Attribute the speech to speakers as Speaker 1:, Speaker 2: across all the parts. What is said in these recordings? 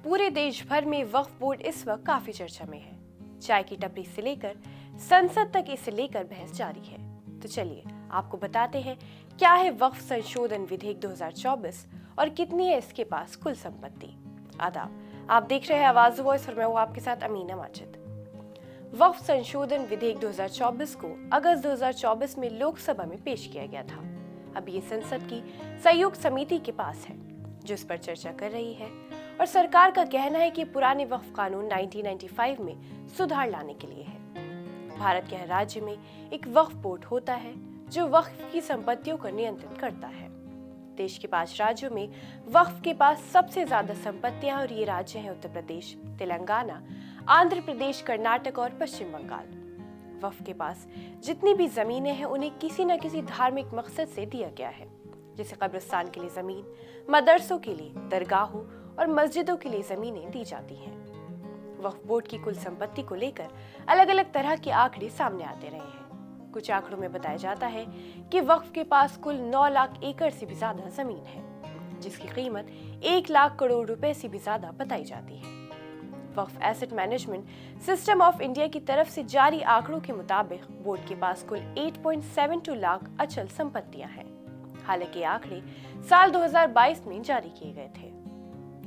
Speaker 1: पूरे देश भर में वक्फ बोर्ड इस वक्त काफी चर्चा में है। चाय की टपरी से लेकर संसद तक इसे लेकर बहस जारी है। तो चलिए आपको बताते हैं क्या है वक्फ संशोधन विधेयक 2024 और कितनी है इसके पास कुल संपत्ति। आदाब, आप देख रहे हैं आवाज वॉइस और मैं हूं आपके साथ अमीना माजिद। वक्फ संशोधन विधेयक 2024 को अगस्त 2024 में लोकसभा में पेश किया गया था। अब ये संसद की संयुक्त समिति के पास है जो इस पर चर्चा कर रही है और सरकार का कहना है कि पुराने वक्फ कानून 1995 में सुधार लाने के लिए है। भारत के हर राज्य में एक वक्फ बोर्ड होता है जो वक्फ की संपत्तियों का नियंत्रण करता है। देश के 5 राज्यों में वक्फ के पास सबसे ज्यादा संपत्तियां और ये राज्य हैं उत्तर प्रदेश, तेलंगाना, आंध्र प्रदेश, कर्नाटक और पश्चिम बंगाल। वक्फ के पास जितनी भी जमीनें हैं उन्हें किसी न किसी धार्मिक मकसद से दिया गया है, जैसे कब्रिस्तान के लिए जमीन, मदरसों के लिए, दरगाहों और मस्जिदों के लिए जमीनें दी जाती हैं। वक्फ बोर्ड की कुल संपत्ति को लेकर अलग अलग तरह के आंकड़े सामने आते रहे हैं। कुछ आंकड़ों में बताया जाता है कि वक्फ के पास कुल 9 लाख एकड़ से भी ज्यादा जमीन है, जिसकी कीमत 1 लाख करोड़ रुपए से भी ज्यादा बताई जाती है। Waqf asset management system of India की तरफ से जारी आंकड़ों के मुताबिक बोर्ड के पास कुल 8.72 लाख अचल संपत्तियां हैं। हालांकि ये आंकड़े साल 2022 में जारी किए गए थे।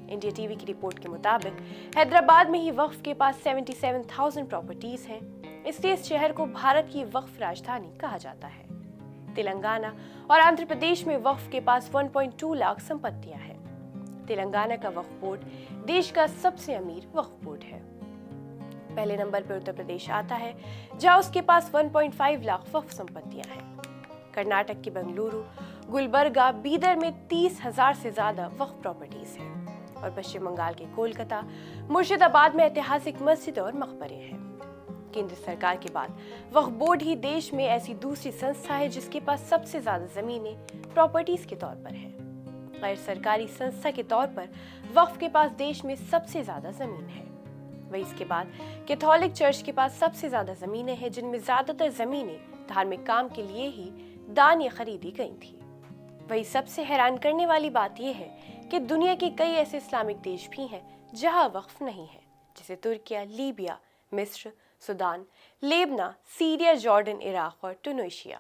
Speaker 1: इंडिया टीवी की रिपोर्ट के मुताबिक हैदराबाद में ही वक्फ के पास 77,000 प्रॉपर्टीज हैं, इसलिए इस शहर को भारत की वक्फ राजधानी कहा जाता है। तेलंगाना और आंध्र प्रदेश में वक्फ के पास 1.2 लाख संपत्तियां हैं। तेलंगाना का वक्फ बोर्ड देश का सबसे अमीर वक्फ बोर्ड है। पहले नंबर पर उत्तर प्रदेश आता है जहां उसके पास 1.5 लाख वक्फ संपत्तियां हैं। कर्नाटक के बेंगलुरु, गुलबर्गा, बीदर में 30,000 से ज्यादा वक्फ प्रॉपर्टीज हैं और पश्चिम बंगाल के कोलकाता, मुर्शिदाबाद में ऐतिहासिक मस्जिद और मकबरे हैं। केंद्र सरकार के बाद वक्फ बोर्ड ही देश में ऐसी दूसरी संस्था है जिसके पास सबसे ज्यादा जमीनें प्रॉपर्टीज के तौर पर है। गैर सरकारी संस्था के तौर पर वक्फ के पास देश में सबसे ज्यादा जमीन है। वही इसके बाद कैथोलिक चर्च के पास सबसे ज्यादा जमीनें हैं, जिनमें ज्यादातर जमीनें धार्मिक काम के लिए ही दान या खरीदी गई थी। वही सबसे हैरान करने वाली बात यह है कि दुनिया के कई ऐसे इस्लामिक देश भी हैं जहां वक्फ नहीं है, जैसे तुर्किया, लीबिया, मिस्र, Sudan, Lebanon, Syria, Jordan, Iraq और ट्यूनीशिया।